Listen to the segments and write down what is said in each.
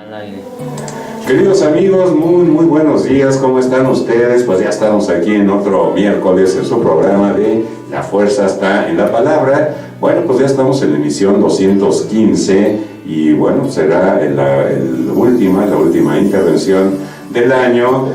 Al aire. Queridos amigos, muy buenos días, ¿cómo están ustedes? Pues ya estamos aquí en otro miércoles en su programa de La Fuerza está en la Palabra. Bueno, pues ya estamos en la emisión 215 y bueno, será la última intervención del año,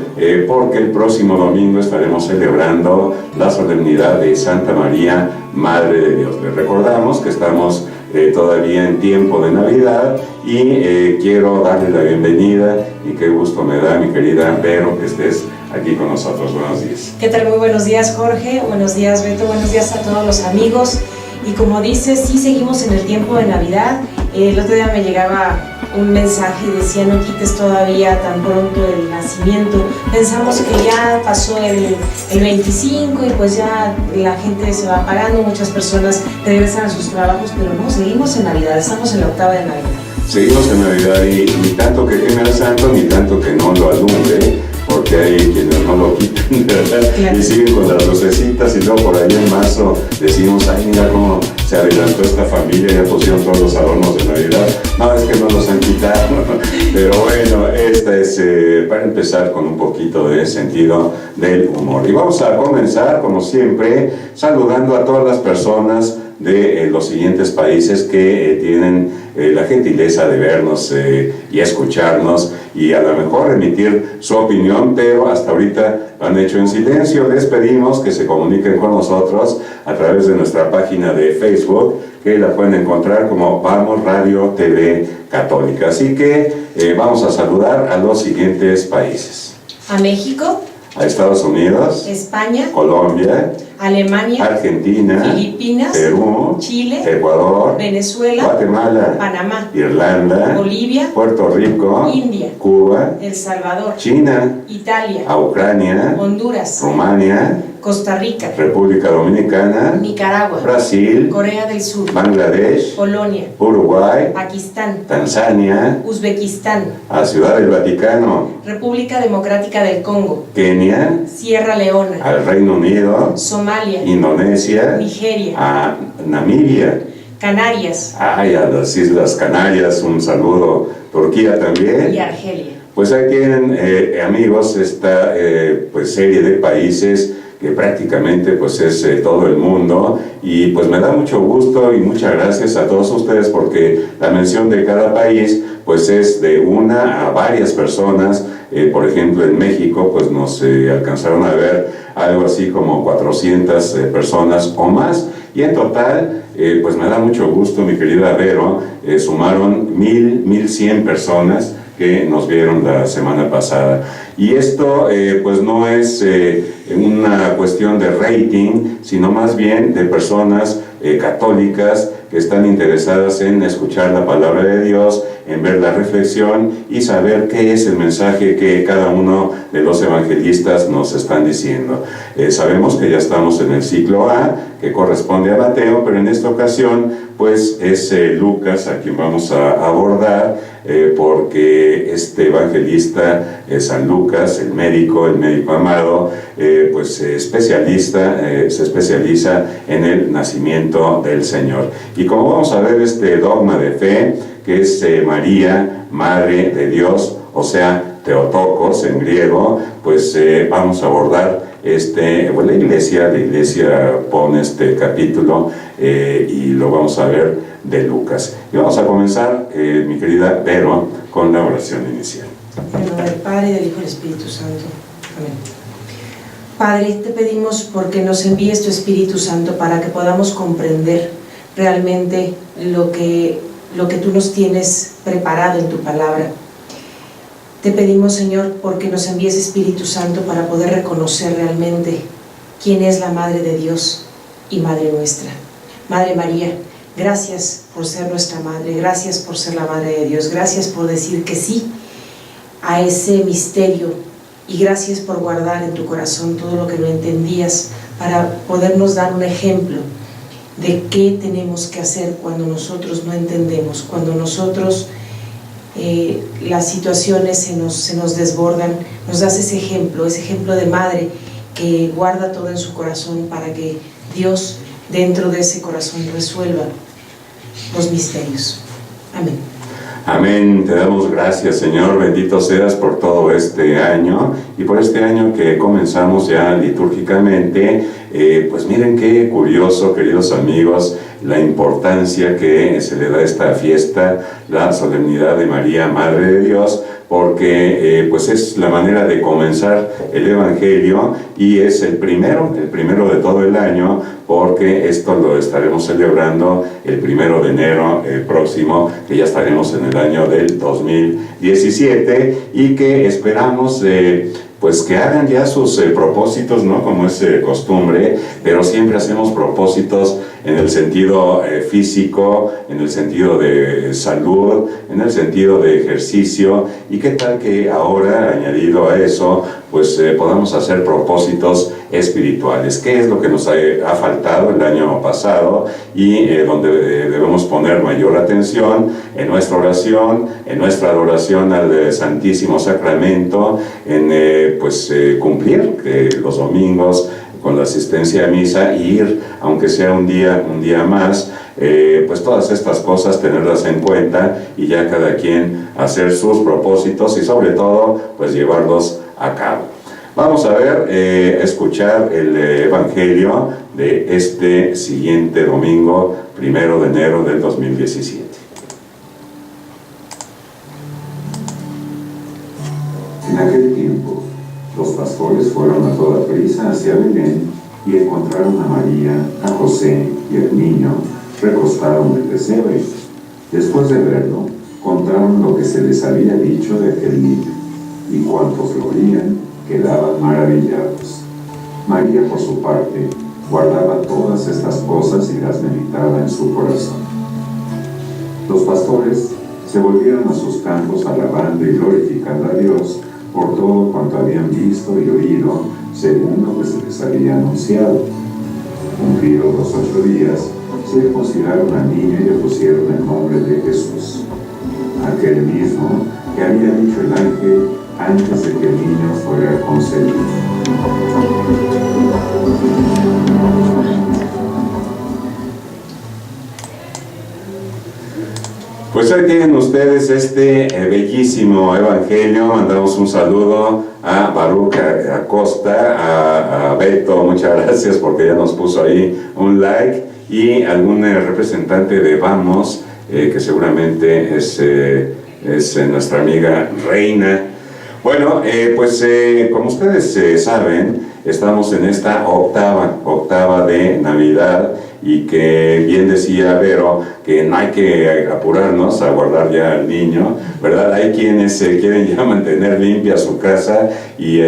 porque el próximo domingo estaremos celebrando la solemnidad de Santa María, Madre de Dios. Les recordamos que estamos todavía en tiempo de Navidad y quiero darle la bienvenida y qué gusto me da, mi querida Vero, que estés aquí con nosotros. Buenos días. ¿Qué tal? Muy buenos días, Jorge. Buenos días, Beto. Buenos días a todos los amigos. Y como dices, sí seguimos en el tiempo de Navidad. El otro día me llegaba un mensaje y decía: no quites todavía tan pronto el nacimiento. Pensamos que ya pasó el 25 y pues ya la gente se va apagando, muchas personas regresan a sus trabajos, pero no, seguimos en Navidad, estamos en la octava de Navidad. Seguimos en Navidad y ni tanto que queme al santo, ni tanto que no lo alumbre, porque hay quienes no lo quitan, ¿verdad? Claro. Y siguen con las lucecitas y luego por ahí en marzo decimos: ay, mira cómo se adelantó esta familia, ya pusieron todos los adornos de Navidad. No, es que no los han quitado. Pero bueno, esta es para empezar con un poquito de sentido del humor. Y vamos a comenzar, como siempre, saludando a todas las personas de los siguientes países que tienen la gentileza de vernos y escucharnos y a lo mejor emitir su opinión, pero hasta ahorita lo han hecho en silencio. Les pedimos que se comuniquen con nosotros a través de nuestra página de Facebook, que la pueden encontrar como Vamos Radio TV Católica. Así que vamos a saludar a los siguientes países: a México, a Estados Unidos, España, Colombia, Alemania, Argentina, Filipinas, Perú, Chile, Ecuador, Venezuela, Guatemala, Panamá, Irlanda, Bolivia, Puerto Rico, India, Cuba, El Salvador, China, Italia, a Ucrania, Honduras, Rumania, Costa Rica, República Dominicana, Nicaragua, Brasil, Corea del Sur, Bangladesh, Polonia, Uruguay, Pakistán, Tanzania, Uzbekistán, a Ciudad del Vaticano, República Democrática del Congo, Kenia, Sierra Leona, al Reino Unido, Somalia, Indonesia, Nigeria, a Namibia, Canarias a las Islas Canarias, un saludo, Turquía también. y Argelia. Pues ahí tienen, amigos, esta pues serie de países que prácticamente pues es todo el mundo, y pues me da mucho gusto y muchas gracias a todos ustedes, porque la mención de cada país pues es de una a varias personas. Por ejemplo, en México pues nos alcanzaron a ver algo así como 400 personas o más, y en total pues me da mucho gusto, mi querida Vero, sumaron 1100 personas que nos vieron la semana pasada. Y esto pues no es una cuestión de rating, sino más bien de personas católicas que están interesadas en escuchar la palabra de Dios, en ver la reflexión y saber qué es el mensaje que cada uno de los evangelistas nos están diciendo. Sabemos que ya estamos en el ciclo A, que corresponde a Mateo, pero en esta ocasión pues es Lucas a quien vamos a abordar, porque este evangelista, San Lucas, el médico amado, pues se especializa en el nacimiento del Señor. Y como vamos a ver este dogma de fe, que es María, Madre de Dios, o sea, Theotokos en griego, pues vamos a abordar la iglesia pone este capítulo y lo vamos a ver de Lucas. Y vamos a comenzar, mi querida Vero, con la oración inicial. En el nombre del Padre, y del Hijo y del Espíritu Santo. Amén. Padre, te pedimos porque nos envíes tu Espíritu Santo para que podamos comprender realmente lo que tú nos tienes preparado en tu palabra. Te pedimos, Señor, porque nos envíes Espíritu Santo para poder reconocer realmente quién es la Madre de Dios y Madre nuestra. Madre María, gracias por ser nuestra Madre, gracias por ser la Madre de Dios, gracias por decir que sí a ese misterio, y gracias por guardar en tu corazón todo lo que no entendías para podernos dar un ejemplo de qué tenemos que hacer cuando nosotros no entendemos, cuando nosotros las situaciones se nos desbordan. Nos das ese ejemplo de madre que guarda todo en su corazón para que Dios dentro de ese corazón resuelva los misterios. Amén. Amén. Te damos gracias, Señor. Bendito seas por todo este año y por este año que comenzamos ya litúrgicamente. Pues miren qué curioso, queridos amigos, la importancia que se le da a esta fiesta, la solemnidad de María, Madre de Dios, porque pues es la manera de comenzar el Evangelio y es el primero de todo el año, porque esto lo estaremos celebrando el 1 de enero próximo, que ya estaremos en el año del 2017 y que esperamos pues que hagan ya sus propósitos, ¿no? Como es costumbre, pero siempre hacemos propósitos en el sentido físico, en el sentido de salud, en el sentido de ejercicio, y qué tal que ahora, añadido a eso, pues podamos hacer propósitos espirituales. ¿Qué es lo que nos ha faltado el año pasado y donde debemos poner mayor atención en nuestra oración, en nuestra adoración al Santísimo Sacramento, en cumplir los domingos con la asistencia a misa y ir, aunque sea un día más, pues todas estas cosas tenerlas en cuenta y ya cada quien hacer sus propósitos y sobre todo pues llevarlos a cabo. Vamos a ver, escuchar el Evangelio de este siguiente domingo, 1 de enero del 2017. En aquel tiempo, los pastores fueron a toda prisa hacia Belén y encontraron a María, a José y al niño recostado en el pesebre. Después de verlo, contaron lo que se les había dicho de aquel niño, y cuantos lo oían quedaban maravillados. María, por su parte, guardaba todas estas cosas y las meditaba en su corazón. Los pastores se volvieron a sus campos alabando y glorificando a Dios por todo cuanto habían visto y oído, según lo que se les había anunciado. Cumplidos los 8 días, circuncidaron al niño y le pusieron el nombre de Jesús, aquel mismo que había dicho el ángel antes de que el niño fuera concebido. Pues ahí tienen ustedes este bellísimo evangelio. Mandamos un saludo a Baruch Acosta, a Beto, muchas gracias porque ya nos puso ahí un like, y algún representante de Vamos, que seguramente es nuestra amiga Reina. Bueno, como ustedes saben, estamos en esta octava de Navidad, y que bien decía Vero que no hay que apurarnos a guardar ya al niño, ¿verdad? Hay quienes quieren ya mantener limpia su casa y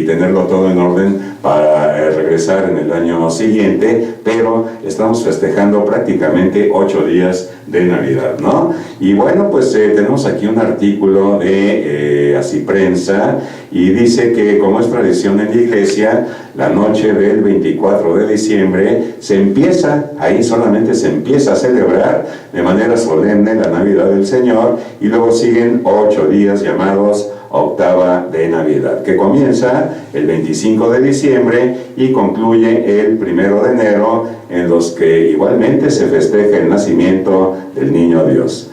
tenerlo todo en orden para regresar en el año siguiente, pero estamos festejando prácticamente 8 días de Navidad, ¿no? Y bueno, pues tenemos aquí un artículo de Así Prensa, y dice que, como es tradición en la iglesia, la noche del 24 de diciembre solamente se empieza a celebrar de manera solemne la Navidad del Señor, y luego siguen 8 días llamados octava de Navidad, que comienza el 25 de diciembre y concluye el 1 de enero, en los que igualmente se festeja el nacimiento del niño Dios.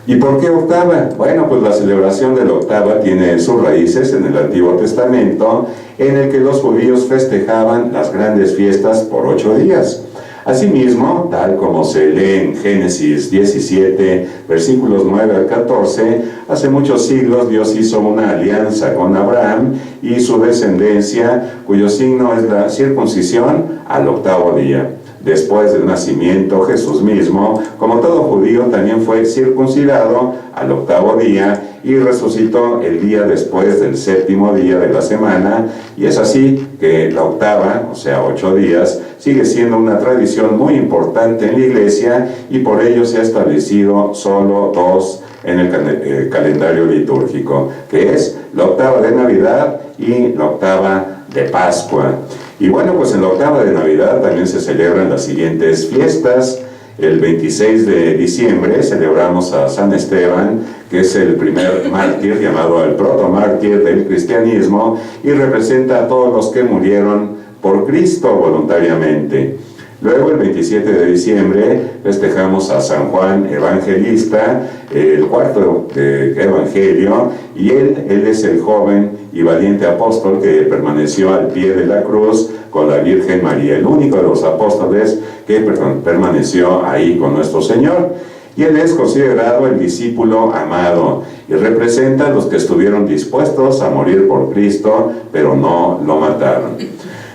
¿Y por qué octava? Bueno, pues la celebración de la octava tiene sus raíces en el Antiguo Testamento, en el que los judíos festejaban las grandes fiestas por 8 días. Asimismo, tal como se lee en Génesis 17, versículos 9 al 14, hace muchos siglos Dios hizo una alianza con Abraham y su descendencia, cuyo signo es la circuncisión al 8º día. Después del nacimiento, Jesús mismo, como todo judío, también fue circuncidado al 8º día y resucitó el día después del 7º día de la semana, y es así que la octava, o sea 8 días, sigue siendo una tradición muy importante en la iglesia, y por ello se ha establecido solo 2 en el calendario litúrgico, que es la octava de Navidad y la octava de Pascua. Y bueno, pues en la octava de Navidad también se celebran las siguientes fiestas. El 26 de diciembre celebramos a San Esteban, que es el primer mártir, llamado el protomártir del cristianismo, y representa a todos los que murieron por Cristo voluntariamente. Luego el 27 de diciembre festejamos a San Juan Evangelista, el cuarto evangelio, y él es el joven y valiente apóstol que permaneció al pie de la cruz con la Virgen María, el único de los apóstoles que permaneció ahí con nuestro Señor. Y él es considerado el discípulo amado y representa a los que estuvieron dispuestos a morir por Cristo, pero no lo mataron.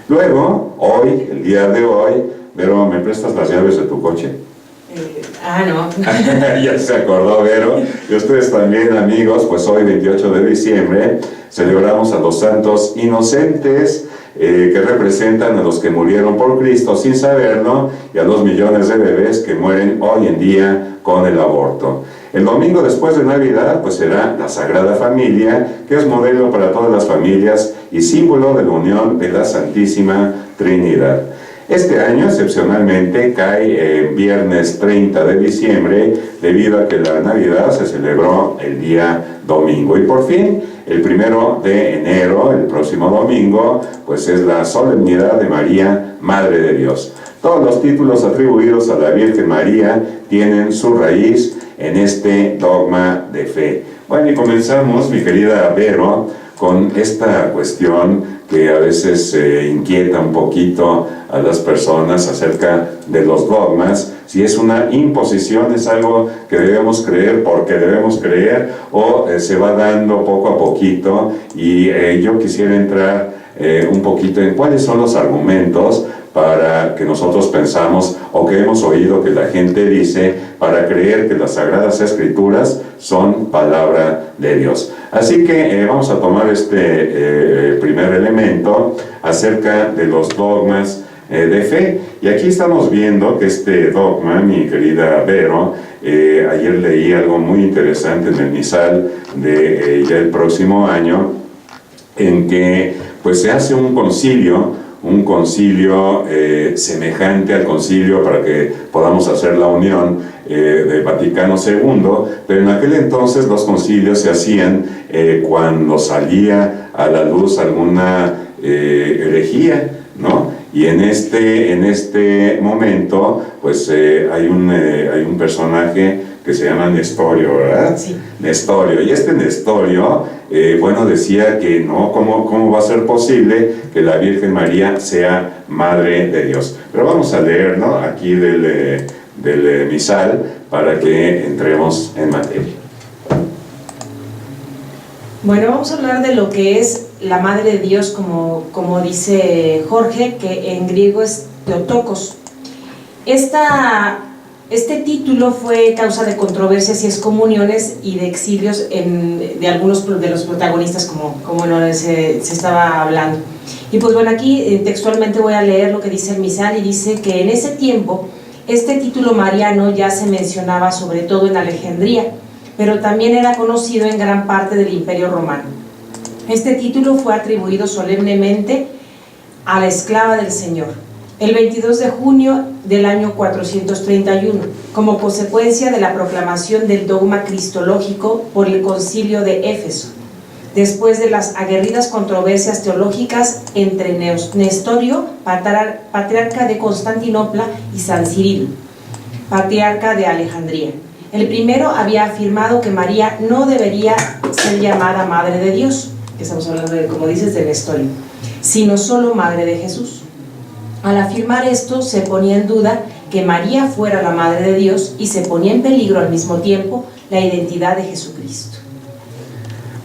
Luego, hoy, el día de hoy, Vero, ¿me prestas las llaves de tu coche? No. Ya se acordó, Vero. Y ustedes también, amigos, pues hoy, 28 de diciembre, celebramos a los santos inocentes, que representan a los que murieron por Cristo sin saberlo, y a los millones de bebés que mueren hoy en día con el aborto. El domingo después de Navidad, pues será la Sagrada Familia, que es modelo para todas las familias y símbolo de la unión de la Santísima Trinidad. Este año, excepcionalmente, cae en viernes 30 de diciembre, debido a que la Navidad se celebró el día domingo. Y por fin, el 1 de enero, el próximo domingo, pues es la solemnidad de María, Madre de Dios. Todos los títulos atribuidos a la Virgen María tienen su raíz en este dogma de fe. Bueno, y comenzamos, mi querida Vero, con esta cuestión que a veces inquieta un poquito a las personas acerca de los dogmas, si es una imposición, es algo que debemos creer porque debemos creer, o se va dando poco a poquito. Y yo quisiera entrar un poquito en cuáles son los argumentos para que nosotros pensamos o que hemos oído que la gente dice para creer que las Sagradas Escrituras son palabra de Dios. Así que vamos a tomar este primer elemento acerca de los dogmas de fe. Y aquí estamos viendo que este dogma, mi querida Vero, ayer leí algo muy interesante en el misal de ya el próximo año, en que pues se hace un concilio semejante al concilio para que podamos hacer la unión de Vaticano II, pero en aquel entonces los concilios se hacían cuando salía a la luz alguna herejía, ¿no? Y en este momento, pues hay un personaje que se llama Nestorio, ¿verdad? Sí. Nestorio. Y este Nestorio, decía que no, ¿cómo va a ser posible que la Virgen María sea Madre de Dios? Pero vamos a leer, ¿no?, aquí del misal para que entremos en materia. Bueno, vamos a hablar de lo que es la Madre de Dios, como dice Jorge, que en griego es Theotokos. Este título fue causa de controversias y excomuniones y de exilios de algunos de los protagonistas, como se estaba hablando. Y pues bueno, aquí textualmente voy a leer lo que dice el misal, y dice que en ese tiempo este título mariano ya se mencionaba sobre todo en Alejandría, pero también era conocido en gran parte del Imperio Romano. Este título fue atribuido solemnemente a la esclava del Señor, el 22 de junio del año 431, como consecuencia de la proclamación del dogma cristológico por el Concilio de Éfeso, después de las aguerridas controversias teológicas entre Nestorio, patriarca de Constantinopla, y San Cirilo, patriarca de Alejandría. El primero había afirmado que María no debería ser llamada Madre de Dios, que estamos hablando de, como dices, de Nestorio, sino solo Madre de Jesús. Al afirmar esto, se ponía en duda que María fuera la Madre de Dios y se ponía en peligro al mismo tiempo la identidad de Jesucristo.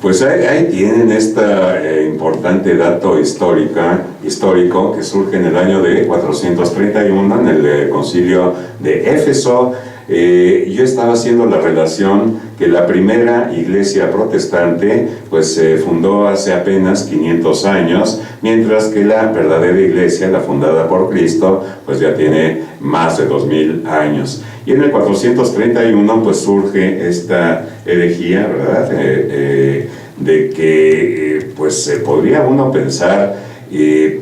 Pues ahí tienen este importante dato histórico que surge en el año de 431 en el concilio de Éfeso. Yo estaba haciendo la relación que la primera iglesia protestante pues se fundó hace apenas 500 años, mientras que la verdadera iglesia, la fundada por Cristo, pues ya tiene más de 2000 años. Y en el 431 pues surge esta herejía, ¿verdad? De que pues podría uno pensar,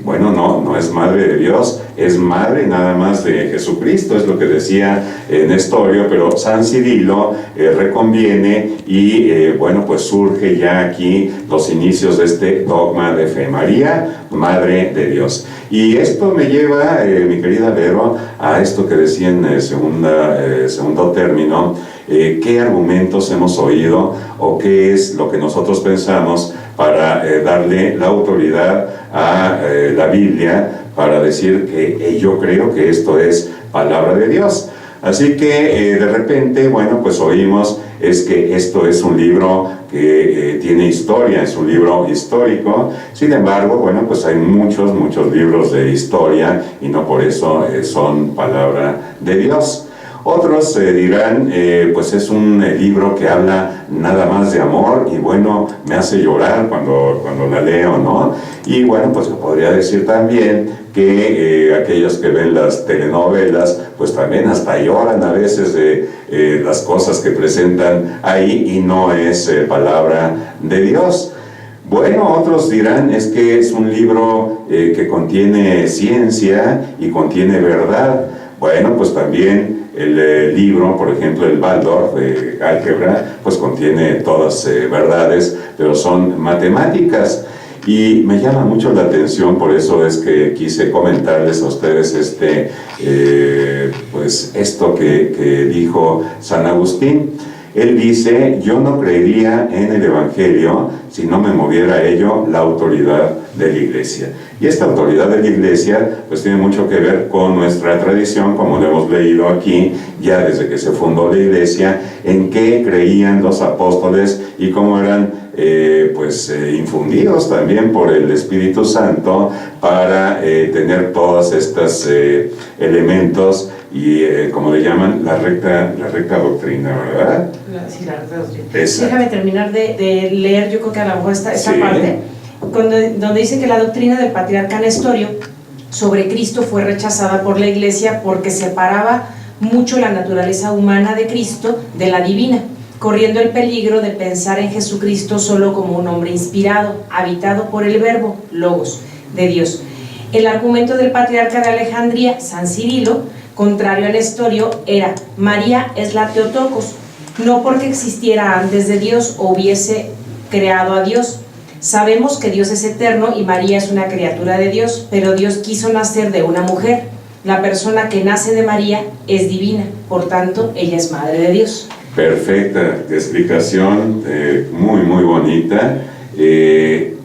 bueno, no es Madre de Dios, es madre nada más de Jesucristo, es lo que decía Nestorio, pero San Cirilo reconviene y bueno, pues surge ya aquí los inicios de este dogma de fe. María, Madre de Dios. Y esto me lleva, mi querida Vero, a esto que decía en segundo término, qué argumentos hemos oído o qué es lo que nosotros pensamos para darle la autoridad a la Biblia para decir que yo creo que esto es palabra de Dios. Así que de repente, bueno, pues oímos es que esto es un libro que tiene historia, es un libro histórico. Sin embargo, bueno, pues hay muchos libros de historia y no por eso son palabra de Dios. Otros dirán, pues es un libro que habla nada más de amor y bueno, me hace llorar cuando la leo, ¿no? Y bueno, pues podría decir también que aquellos que ven las telenovelas, pues también hasta lloran a veces de las cosas que presentan ahí y no es palabra de Dios. Bueno, otros dirán es que es un libro que contiene ciencia y contiene verdad. Bueno, pues también el libro, por ejemplo, el Waldorf de álgebra, pues contiene todas verdades, pero son matemáticas. Y me llama mucho la atención, por eso es que quise comentarles a ustedes pues esto que dijo San Agustín. Él dice, yo no creería en el Evangelio si no me moviera a ello la autoridad de la Iglesia. Y esta autoridad de la Iglesia pues tiene mucho que ver con nuestra tradición, como lo hemos leído aquí, ya desde que se fundó la Iglesia, en qué creían los apóstoles y cómo eran infundidos también por el Espíritu Santo para tener todos estos elementos y como le llaman la recta doctrina, ¿verdad? Sí, la recta doctrina. Esa. Déjame terminar de leer, yo creo que a lo mejor esta Sí. parte, donde dice que la doctrina del patriarca Nestorio sobre Cristo fue rechazada por la Iglesia porque separaba mucho la naturaleza humana de Cristo de la divina, corriendo el peligro de pensar en Jesucristo solo como un hombre inspirado, habitado por el verbo, logos, de Dios. El argumento del patriarca de Alejandría, San Cirilo, contrario a Nestorio, era: María es la Theotokos, no porque existiera antes de Dios o hubiese creado a Dios. Sabemos que Dios es eterno y María es una criatura de Dios, pero Dios quiso nacer de una mujer. La persona que nace de María es divina, por tanto, ella es madre de Dios. Perfecta explicación, muy bonita, que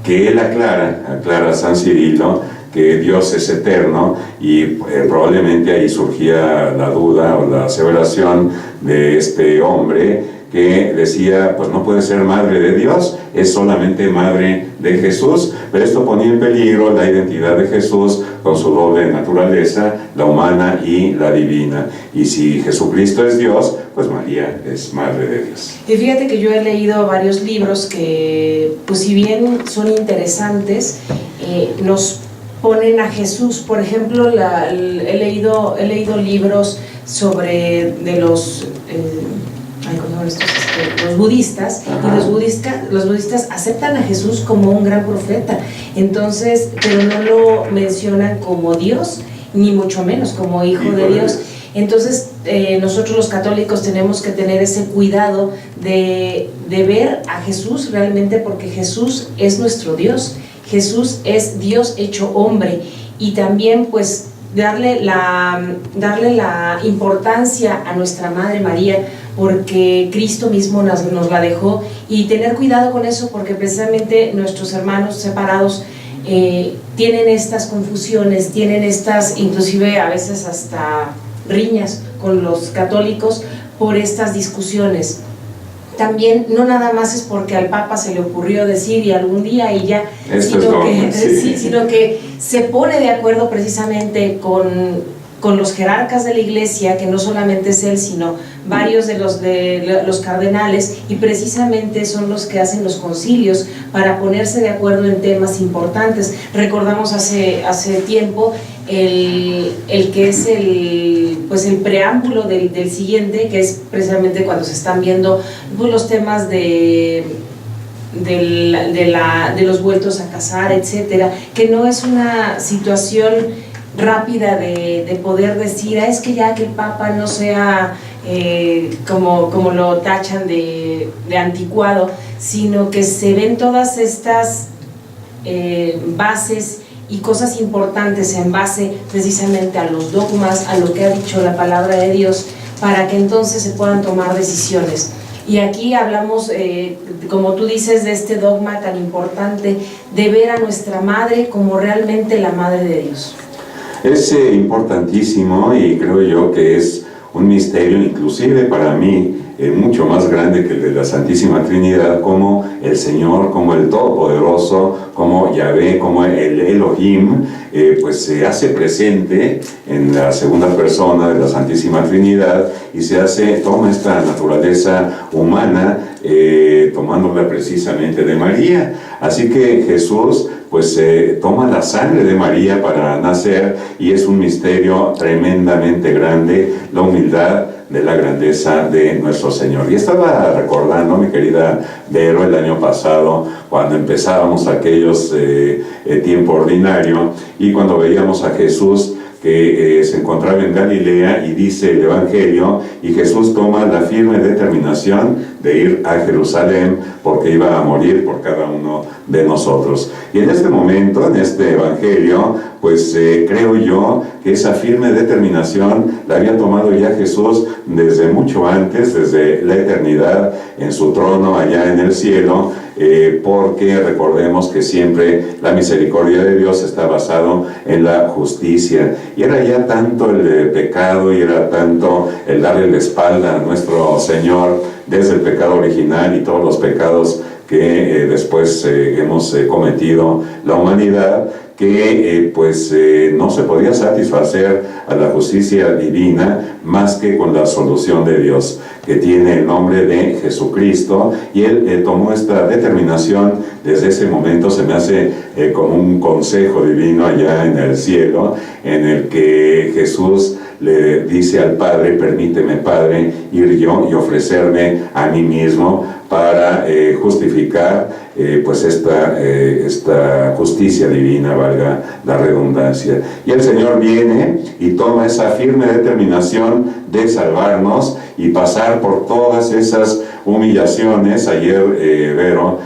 él aclara San Cirilo, que Dios es eterno y probablemente ahí surgía la duda o la aseveración de este hombre que decía, pues no puede ser madre de Dios, es solamente madre de Jesús, pero esto ponía en peligro la identidad de Jesús con su doble naturaleza, la humana y la divina. Y si Jesucristo es Dios, pues María es madre de Dios. Y fíjate que yo he leído varios libros que, pues si bien son interesantes, nos ponen a Jesús. Por ejemplo, he leído libros sobre los budistas. Ajá. Y los budistas aceptan a Jesús como un gran profeta, entonces, pero no lo mencionan como Dios, ni mucho menos como hijo de Dios. Entonces nosotros los católicos tenemos que tener ese cuidado de ver a Jesús realmente, porque Jesús es nuestro Dios, Jesús es Dios hecho hombre, y también pues darle la importancia a nuestra Madre María, porque Cristo mismo nos la dejó, y tener cuidado con eso, porque precisamente nuestros hermanos separados tienen estas confusiones, tienen estas, inclusive a veces hasta riñas con los católicos por estas discusiones. También no nada más es porque al Papa se le ocurrió decir y algún día y ya, sino que se pone de acuerdo precisamente con los jerarcas de la Iglesia, que no solamente es él, sino varios de los cardenales, y precisamente son los que hacen los concilios para ponerse de acuerdo en temas importantes. Recordamos hace tiempo el que es el preámbulo del siguiente, que es precisamente cuando se están viendo pues, los temas de los vueltos a casar, etcétera, que no es una situación rápida de poder decir, es que ya que el Papa no sea como lo tachan de anticuado, sino que se ven todas estas bases y cosas importantes en base precisamente a los dogmas, a lo que ha dicho la palabra de Dios, para que entonces se puedan tomar decisiones. Y aquí hablamos, como tú dices, de este dogma tan importante de ver a nuestra madre como realmente la madre de Dios. Es importantísimo, y creo yo que es un misterio inclusive para mí mucho más grande que el de la Santísima Trinidad, como el Señor, como el Todopoderoso, como Yahvé, como el Elohim, pues se hace presente en la segunda persona de la Santísima Trinidad y toma esta naturaleza humana, tomándola precisamente de María. Así que Jesús pues toma la sangre de María para nacer, y es un misterio tremendamente grande, la humildad de la grandeza de nuestro Señor. Y estaba recordando, mi querida Vero, el año pasado, cuando empezábamos aquellos tiempo ordinario, y cuando veíamos a Jesús que se encontraba en Galilea, y dice el Evangelio, y Jesús toma la firme determinación de ir a Jerusalén porque iba a morir por cada uno de nosotros. Y en este momento, en este Evangelio, pues creo yo que esa firme determinación la había tomado ya Jesús desde mucho antes, desde la eternidad, en su trono allá en el cielo, porque recordemos que siempre la misericordia de Dios está basado en la justicia, y era ya tanto el pecado, y era tanto el darle la espalda a nuestro Señor desde el pecado original y todos los pecados que después hemos cometido la humanidad, que no se podía satisfacer a la justicia divina más que con la solución de Dios, que tiene el nombre de Jesucristo, y Él tomó esta determinación desde ese momento. Se me hace como un consejo divino allá en el cielo, en el que Jesús le dice al Padre: permíteme, Padre, ir yo y ofrecerme a mí mismo para justificar pues esta justicia divina, valga la redundancia. Y el Señor viene y toma esa firme determinación de salvarnos y pasar por todas esas humillaciones. Ayer Vero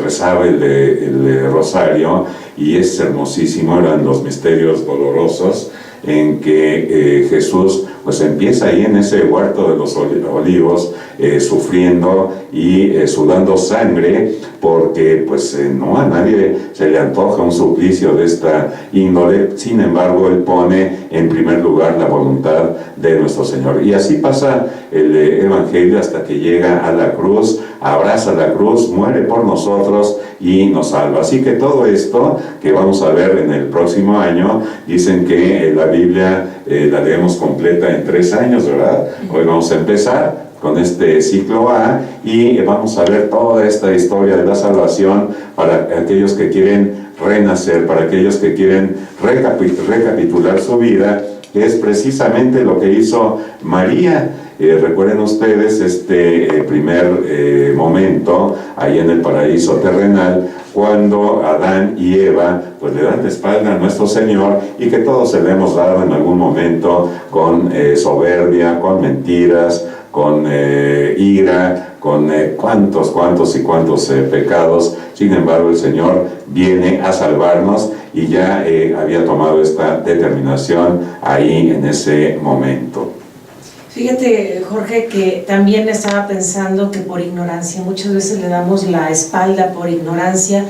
rezaba el rosario, y es hermosísimo, eran los misterios dolorosos, en que Jesús pues empieza ahí en ese huerto de los olivos, sufriendo y sudando sangre, porque no a nadie se le antoja un suplicio de esta índole. Sin embargo, Él pone en primer lugar la voluntad de nuestro Señor. Y así pasa el Evangelio hasta que llega a la cruz, abraza la cruz, muere por nosotros y nos salva. Así que todo esto que vamos a ver en el próximo año, dicen que la Biblia la leemos completa en 3 años, ¿verdad? Hoy vamos a empezar con este ciclo A, y vamos a ver toda esta historia de la salvación para aquellos que quieren renacer, para aquellos que quieren recapitular su vida, que es precisamente lo que hizo María. Recuerden ustedes este primer momento ahí en el paraíso terrenal, cuando Adán y Eva pues le dan la espalda a nuestro Señor, y que todos se le hemos dado en algún momento con soberbia, con mentiras, con ira, con cuántos pecados. Sin embargo, el Señor viene a salvarnos, y ya había tomado esta determinación ahí en ese momento. Fíjate, Jorge, que también estaba pensando que por ignorancia, muchas veces le damos la espalda por ignorancia,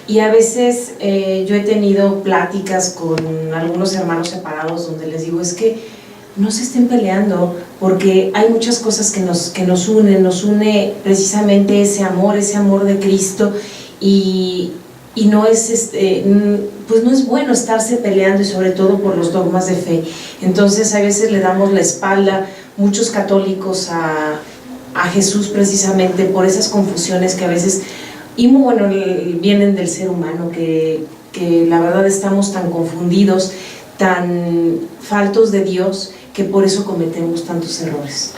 y a veces yo he tenido pláticas con algunos hermanos separados donde les digo, es que no se estén peleando, porque hay muchas cosas que nos une precisamente ese amor de Cristo, y no es pues no es bueno estarse peleando, y sobre todo por los dogmas de fe. Entonces a veces le damos la espalda, muchos católicos, a Jesús, precisamente por esas confusiones que a veces, y muy bueno, vienen del ser humano, que la verdad estamos tan confundidos, tan faltos de Dios, que por eso cometemos tantos errores.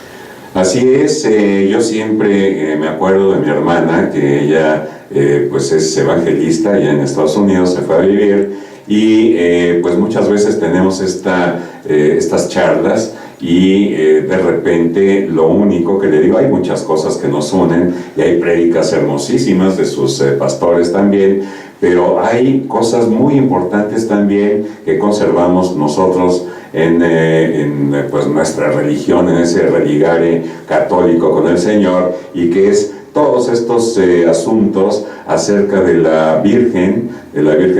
Así es. Yo siempre me acuerdo de mi hermana, que ella pues es evangelista, allá en Estados Unidos se fue a vivir, y pues muchas veces tenemos estas charlas y de repente lo único que le digo, hay muchas cosas que nos unen y hay prédicas hermosísimas de sus pastores también, pero hay cosas muy importantes también que conservamos nosotros en pues nuestra religión, en ese religare católico con el Señor, y que es todos estos asuntos acerca de la Virgen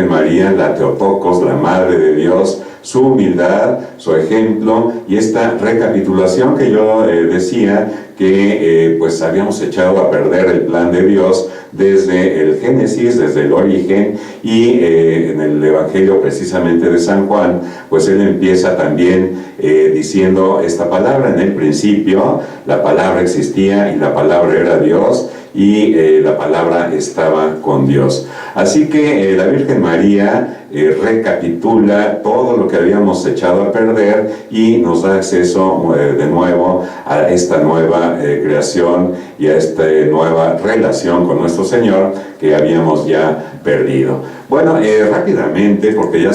María, la Theotokos, la Madre de Dios, su humildad, su ejemplo, y esta recapitulación que yo decía que pues habíamos echado a perder el plan de Dios desde el Génesis, desde el origen, y en el Evangelio precisamente de San Juan, pues él empieza también diciendo esta palabra: en el principio la palabra existía y la palabra era Dios, y la palabra estaba con Dios. Así que la Virgen María recapitula todo lo que habíamos echado a perder y nos da acceso de nuevo a esta nueva creación y a esta nueva relación con nuestro Señor que habíamos ya perdido. Bueno, rápidamente, porque ya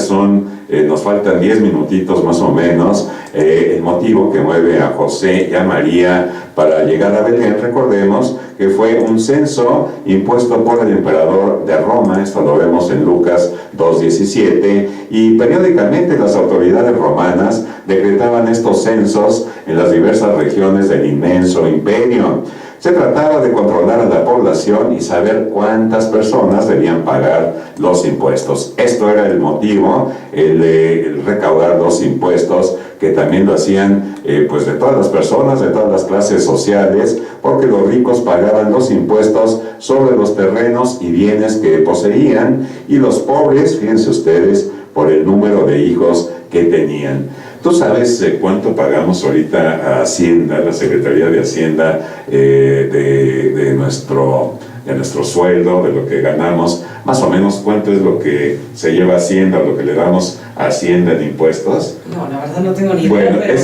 nos faltan 10 minutitos más o menos, el motivo que mueve a José y a María para llegar a Belén, recordemos que fue un censo impuesto por el emperador de Roma. Esto lo vemos en Lucas 2:17, y periódicamente las autoridades romanas decretaban estos censos en las diversas regiones del inmenso imperio. Se trataba de controlar a la población y saber cuántas personas debían pagar los impuestos. Esto era el motivo, el recaudar los impuestos, que también lo hacían pues de todas las personas, de todas las clases sociales, porque los ricos pagaban los impuestos sobre los terrenos y bienes que poseían, y los pobres, fíjense ustedes, por el número de hijos que tenían. ¿Tú sabes cuánto pagamos ahorita a Hacienda, la Secretaría de Hacienda, de nuestro sueldo, de lo que ganamos? Más o menos, ¿cuánto es lo que se lleva a Hacienda, lo que le damos a Hacienda en impuestos? No, la verdad no tengo ni idea, bueno, pero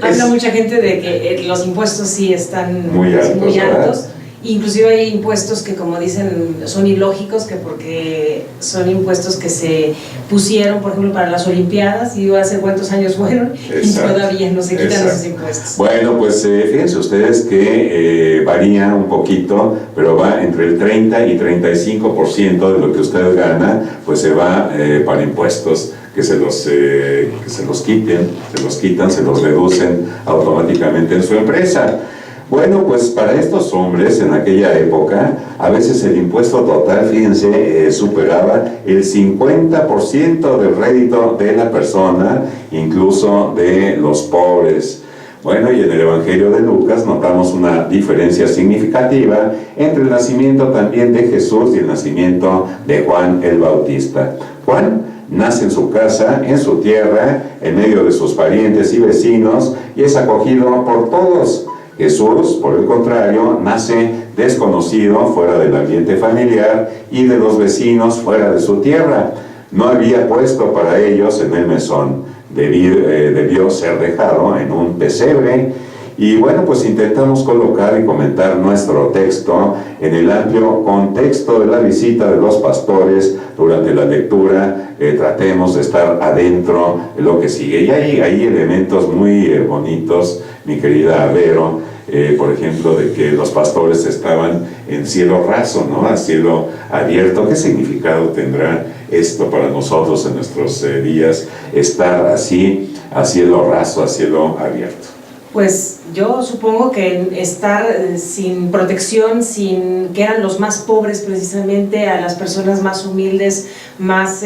habla mucha gente de que los impuestos sí están muy altos. Inclusive hay impuestos que, como dicen, son ilógicos, que porque son impuestos que se pusieron, por ejemplo, para las Olimpiadas, y hace cuántos años fueron, y todavía no se quitan esos impuestos. Bueno, pues fíjense ustedes que varía un poquito, pero va entre el 30 y 35% de lo que usted gana, pues se va para impuestos, que se los quitan, se los reducen automáticamente en su empresa. Bueno, pues para estos hombres en aquella época, a veces el impuesto total, fíjense, superaba el 50% del rédito de la persona, incluso de los pobres. Bueno, y en el Evangelio de Lucas notamos una diferencia significativa entre el nacimiento también de Jesús y el nacimiento de Juan el Bautista. Juan nace en su casa, en su tierra, en medio de sus parientes y vecinos, y es acogido por todos. Jesús, por el contrario, nace desconocido, fuera del ambiente familiar y de los vecinos, fuera de su tierra. No había puesto para ellos en el mesón. Debió ser dejado en un pesebre. Y bueno, pues intentamos colocar y comentar nuestro texto en el amplio contexto de la visita de los pastores durante la lectura. Tratemos de estar adentro de lo que sigue. Y hay elementos muy bonitos, mi querida Vero, por ejemplo, de que los pastores estaban en cielo raso, ¿no? A cielo abierto. ¿Qué significado tendrá esto para nosotros en nuestros días, estar así, a cielo raso, a cielo abierto? Pues yo supongo que estar sin protección, que eran los más pobres precisamente, a las personas más humildes, más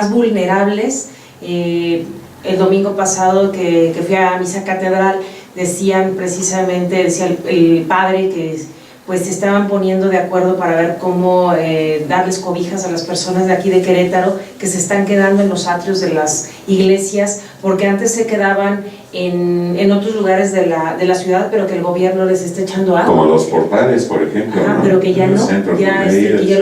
vulnerables. El domingo pasado que fui a misa catedral, decía el padre que pues se estaban poniendo de acuerdo para ver cómo darles cobijas a las personas de aquí de Querétaro que se están quedando en los atrios de las iglesias, porque antes se quedaban en otros lugares de la ciudad, pero que el gobierno les está echando agua. Como los portales, por ejemplo. Ajá, ¿no? pero que ya en no, ya, que ya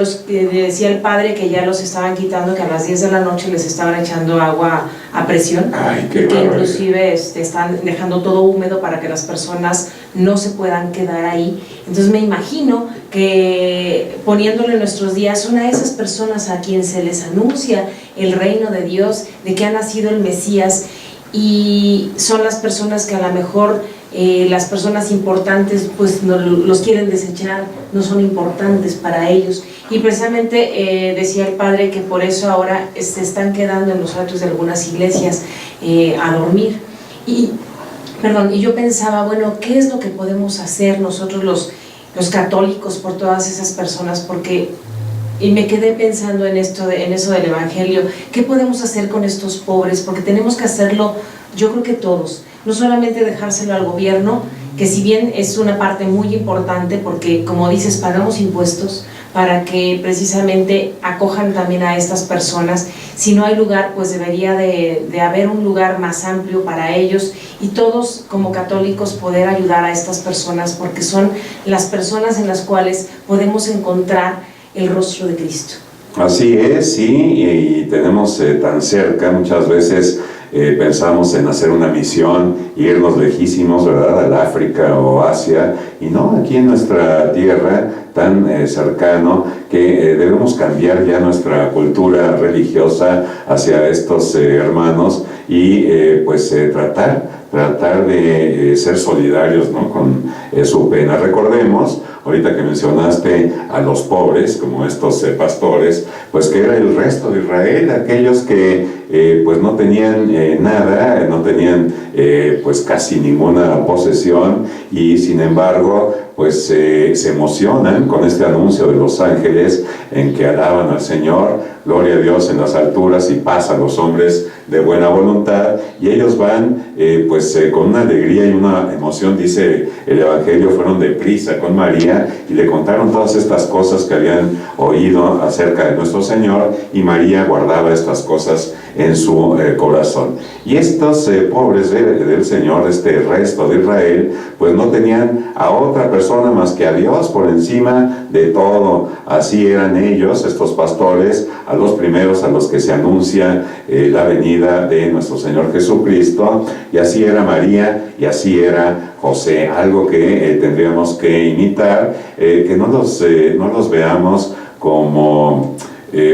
decía el padre que ya los estaban quitando, que a las 10 de la noche les estaban echando agua a presión. Ay, qué y que barbaridad. inclusive están dejando todo húmedo para que las personas no se puedan quedar ahí. Entonces me imagino que poniéndolo en nuestros días, son a esas personas a quien se les anuncia el reino de Dios, de que ha nacido el Mesías, y son las personas que a lo mejor las personas importantes pues no, los quieren desechar, no son importantes para ellos, y precisamente decía el padre que por eso ahora se están quedando en los atrios de algunas iglesias a dormir, y yo pensaba, bueno, ¿qué es lo que podemos hacer nosotros los católicos por todas esas personas? Porque y me quedé pensando en eso del Evangelio, ¿qué podemos hacer con estos pobres? Porque tenemos que hacerlo, yo creo que todos, no solamente dejárselo al gobierno, que si bien es una parte muy importante, porque como dices, pagamos impuestos para que precisamente acojan también a estas personas. Si no hay lugar, pues debería de haber un lugar más amplio para ellos, y todos como católicos poder ayudar a estas personas, porque son las personas en las cuales podemos encontrar el rostro de Cristo. Así es, sí, y tenemos tan cerca, muchas veces pensamos en hacer una misión, irnos lejísimos, ¿verdad?, al África o Asia, y no, aquí en nuestra tierra, tan cercano, que debemos cambiar ya nuestra cultura religiosa hacia estos hermanos y tratar de ser solidarios, ¿no?, con su pena. Recordemos, ahorita que mencionaste a los pobres, como estos pastores, pues que era el resto de Israel, aquellos que pues no tenían nada, no tenían pues casi ninguna posesión, y sin embargo pues se emocionan con este anuncio de los ángeles en que alaban al Señor, gloria a Dios en las alturas y paz a los hombres de buena voluntad, y ellos van con una alegría y una emoción, dice el Evangelio, fueron deprisa con María y le contaron todas estas cosas que habían oído acerca de nuestro Señor, y María guardaba estas cosas en su corazón. Y estos pobres del Señor, este resto de Israel, pues no tenían a otra persona más que a Dios por encima de todo. Así eran ellos, estos pastores, a los primeros a los que se anuncia la venida de nuestro Señor Jesucristo, y así era María y así era José, algo que tendríamos que imitar, que no los veamos como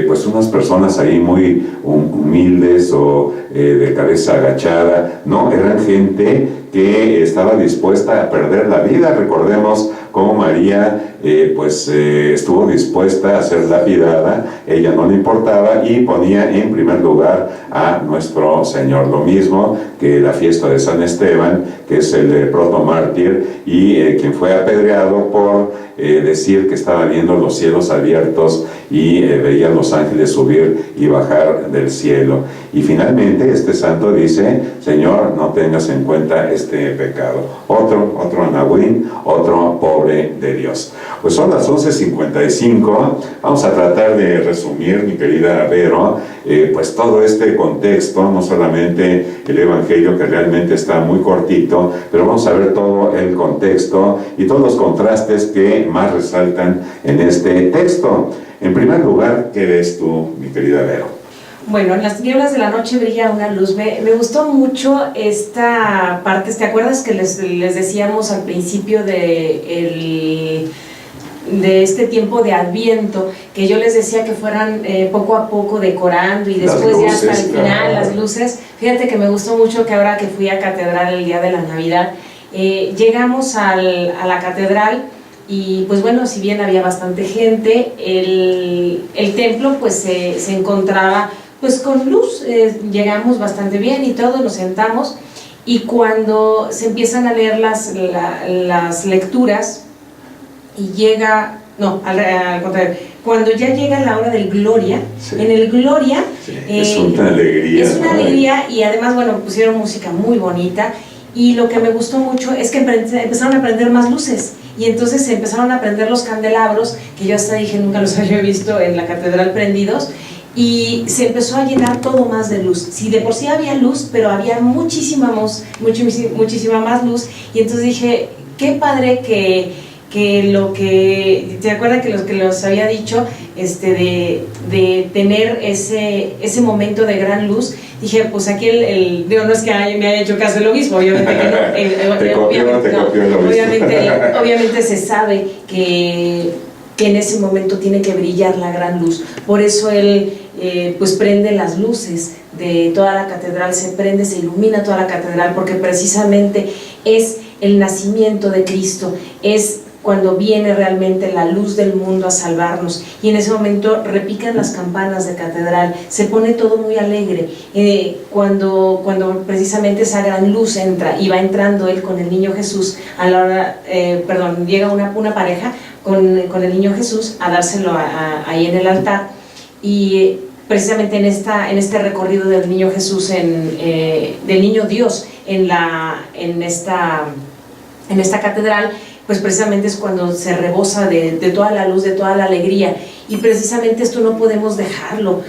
pues unas personas ahí muy humildes o de cabeza agachada. No, eran gente que estaba dispuesta a perder la vida. Recordemos cómo María estuvo dispuesta a ser lapidada, ella no le importaba y ponía en primer lugar a nuestro Señor. Lo mismo que la fiesta de San Esteban, que es el protomártir, y quien fue apedreado por decir que estaba viendo los cielos abiertos y veía a los ángeles subir y bajar del cielo. Y finalmente este santo dice: Señor, no tengas en cuenta este pecado. Otro anahuín, otro pobre de Dios. Pues son las 11:55, vamos a tratar de resumir, mi querida Vero, pues todo este contexto, no solamente el Evangelio, que realmente está muy cortito, pero vamos a ver todo el contexto y todos los contrastes que más resaltan en este texto. En primer lugar, ¿qué ves tú, mi querida Vero? Bueno, en las tinieblas de la noche brilla una luz. Me gustó mucho esta parte. ¿Te acuerdas que les decíamos al principio de este tiempo de Adviento, que yo les decía que fueran poco a poco decorando y después ya hasta el final las luces? Fíjate que me gustó mucho que ahora que fui a catedral el día de la Navidad, llegamos a la catedral y pues bueno, si bien había bastante gente, el templo pues se encontraba pues con luz. Llegamos bastante bien y todo, nos sentamos, y cuando se empiezan a leer las lecturas y llega, no, al contrario, cuando ya llega la hora del Gloria, sí. En el Gloria sí, es una alegría. Es una alegría, y además, bueno, pusieron música muy bonita, y lo que me gustó mucho es que empezaron a prender más luces, y entonces se empezaron a prender los candelabros, que yo hasta dije, nunca los había visto en la catedral prendidos, y se empezó a llenar todo más de luz. Sí, de por sí había luz, pero había muchísima más luz, y entonces dije, qué padre que lo que, ¿te acuerdas que los había dicho, de tener ese momento de gran luz? Dije, pues aquí digo, no es que me haya hecho caso el obispo, obviamente que no. Obviamente se sabe que en ese momento tiene que brillar la gran luz. Por eso él pues prende las luces de toda la catedral, se ilumina toda la catedral, porque precisamente es el nacimiento de Cristo, es cuando viene realmente la luz del mundo a salvarnos, y en ese momento repican las campanas de catedral, se pone todo muy alegre, cuando precisamente esa gran luz entra, y va entrando él con el niño Jesús, a la hora, llega una pareja con el niño Jesús a dárselo ahí en el altar, y precisamente en este recorrido del niño Jesús, del niño Dios en esta catedral, pues precisamente es cuando se rebosa de toda la luz, de toda la alegría, y precisamente esto no podemos dejarlo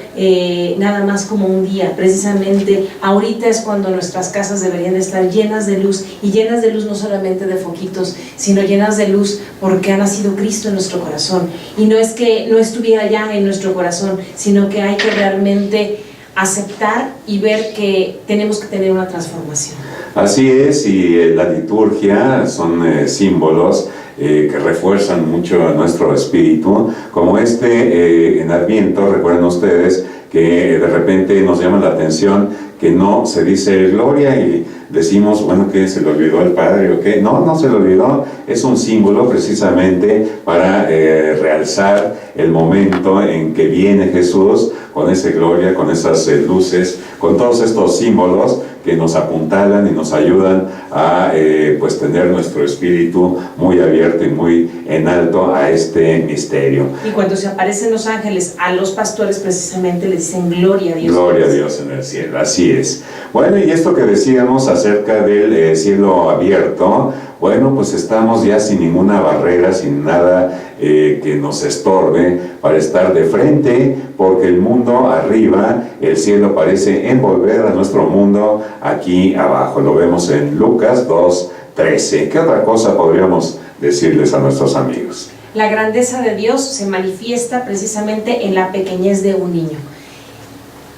nada más como un día. Precisamente ahorita es cuando nuestras casas deberían estar llenas de luz, y llenas de luz no solamente de foquitos, sino llenas de luz porque ha nacido Cristo en nuestro corazón, y no es que no estuviera ya en nuestro corazón, sino que hay que realmente aceptar y ver que tenemos que tener una transformación. Así es, y la liturgia son símbolos que refuerzan mucho nuestro espíritu, como en Adviento. Recuerden ustedes que de repente nos llama la atención que no se dice gloria y decimos, bueno, ¿qué? ¿Se le olvidó al Padre o qué? No se le olvidó, es un símbolo precisamente para realzar el momento en que viene Jesús con esa gloria, con esas luces, con todos estos símbolos que nos apuntalan y nos ayudan a pues tener nuestro espíritu muy abierto y muy en alto a este misterio. Y cuando se aparecen los ángeles a los pastores, precisamente le dicen gloria a Dios. Gloria a Dios en el cielo, así es. Bueno, y esto que decíamos acerca del cielo abierto, bueno, pues estamos ya sin ninguna barrera, sin nada que nos estorbe para estar de frente, porque el mundo arriba, el cielo parece envolver a nuestro mundo aquí abajo. Lo vemos en Lucas 2:13. ¿Qué otra cosa podríamos decirles a nuestros amigos? La grandeza de Dios se manifiesta precisamente en la pequeñez de un niño.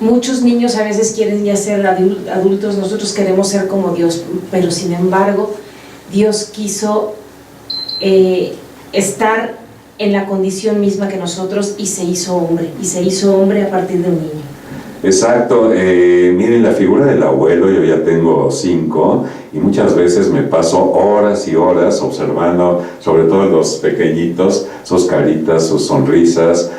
Muchos niños a veces quieren ya ser adultos, nosotros queremos ser como Dios, pero sin embargo Dios quiso estar en la condición misma que nosotros, y se hizo hombre a partir de un niño. Exacto, miren la figura del abuelo. Yo ya tengo 5 y muchas veces me paso horas y horas observando sobre todo los pequeñitos, sus caritas, sus sonrisas,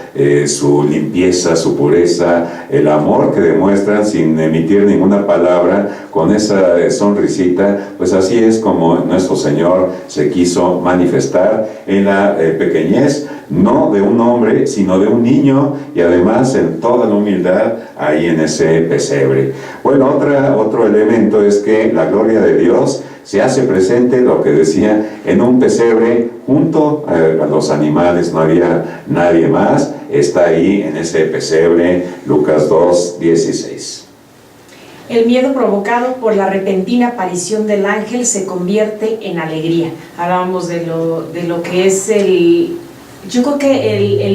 su limpieza, su pureza, el amor que demuestran sin emitir ninguna palabra, con esa sonrisita. Pues así es como nuestro Señor se quiso manifestar en la pequeñez, no de un hombre, sino de un niño, y además en toda la humildad ahí en ese pesebre. Bueno, otro elemento es que la gloria de Dios se hace presente, lo que decía, en un pesebre junto a los animales. No había nadie más, está ahí en ese pesebre. Lucas 2:16. El miedo provocado por la repentina aparición del ángel se convierte en alegría. Hablábamos de lo que es yo creo que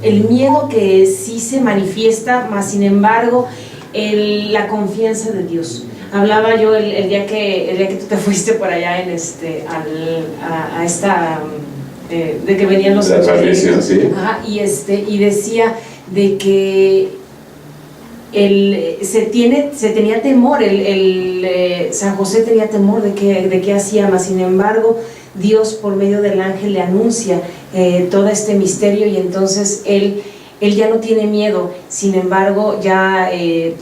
el miedo que sí se manifiesta, más sin embargo la confianza de Dios. Hablaba yo el día que tú te fuiste por allá de que venían los tradición, sí. Ajá, y decía de que se tenía temor, San José tenía temor de qué hacía, mas sin embargo Dios por medio del ángel le anuncia todo este misterio, y entonces él ya no tiene miedo, sin embargo ya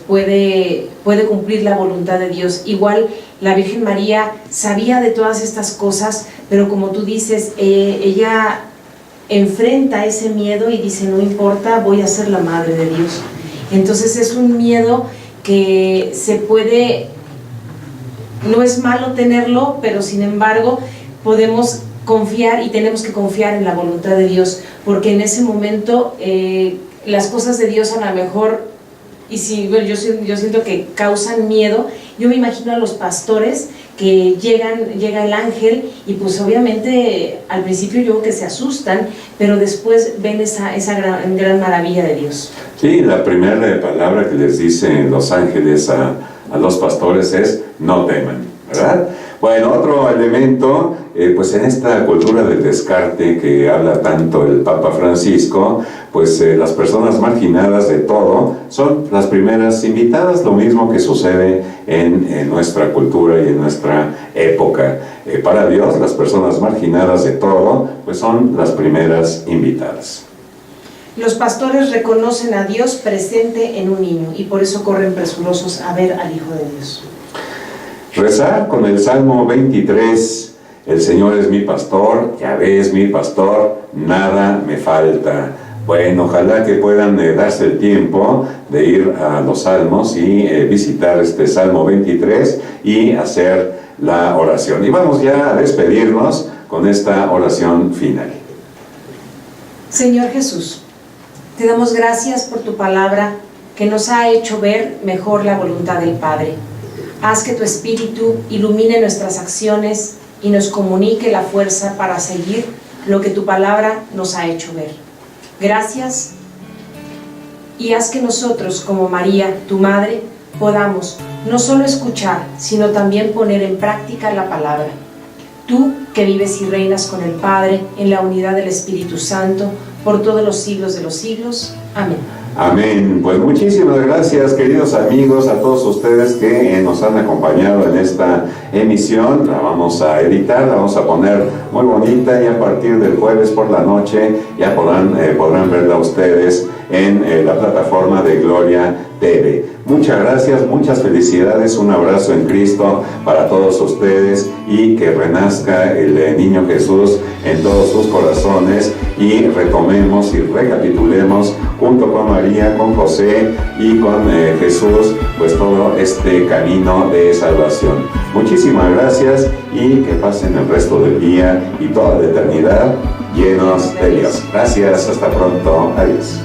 puede cumplir la voluntad de Dios. Igual la Virgen María sabía de todas estas cosas, pero como tú dices, ella enfrenta ese miedo y dice, no importa, voy a ser la madre de Dios. Entonces es un miedo que no es malo tenerlo, pero sin embargo podemos confiar y tenemos que confiar en la voluntad de Dios, porque en ese momento las cosas de Dios a lo mejor, y si bueno, yo siento que causan miedo. Yo me imagino a los pastores que llega el ángel y pues obviamente al principio yo creo que se asustan, pero después ven esa gran maravilla de Dios. Sí, la primera palabra que les dicen los ángeles a los pastores es: no teman, ¿verdad? Bueno, otro elemento, pues en esta cultura del descarte que habla tanto el Papa Francisco, pues las personas marginadas de todo son las primeras invitadas, lo mismo que sucede en nuestra cultura y en nuestra época. Para Dios, las personas marginadas de todo, pues son las primeras invitadas. Los pastores reconocen a Dios presente en un niño y por eso corren presurosos a ver al Hijo de Dios. Rezar con el Salmo 23, el Señor es mi pastor, Yahvé es mi pastor, nada me falta. Bueno, ojalá que puedan darse el tiempo de ir a los salmos y visitar este Salmo 23 y hacer la oración. Y vamos ya a despedirnos con esta oración final. Señor Jesús, te damos gracias por tu palabra que nos ha hecho ver mejor la voluntad del Padre. Haz que tu Espíritu ilumine nuestras acciones y nos comunique la fuerza para seguir lo que tu palabra nos ha hecho ver. Gracias, y haz que nosotros, como María, tu Madre, podamos no solo escuchar, sino también poner en práctica la palabra. Tú, que vives y reinas con el Padre, en la unidad del Espíritu Santo, por todos los siglos de los siglos. Amén. Amén. Pues muchísimas gracias, queridos amigos, a todos ustedes que nos han acompañado en esta emisión. La vamos a editar, la vamos a poner muy bonita y a partir del jueves por la noche ya podrán verla ustedes en la plataforma de Gloria TV. Muchas gracias, muchas felicidades, un abrazo en Cristo para todos ustedes y que renazca el niño Jesús en todos sus corazones y retomemos y recapitulemos junto con María, con José y con Jesús, pues todo este camino de salvación. Muchísimas gracias y que pasen el resto del día y toda la eternidad llenos de Dios. Gracias, hasta pronto, adiós.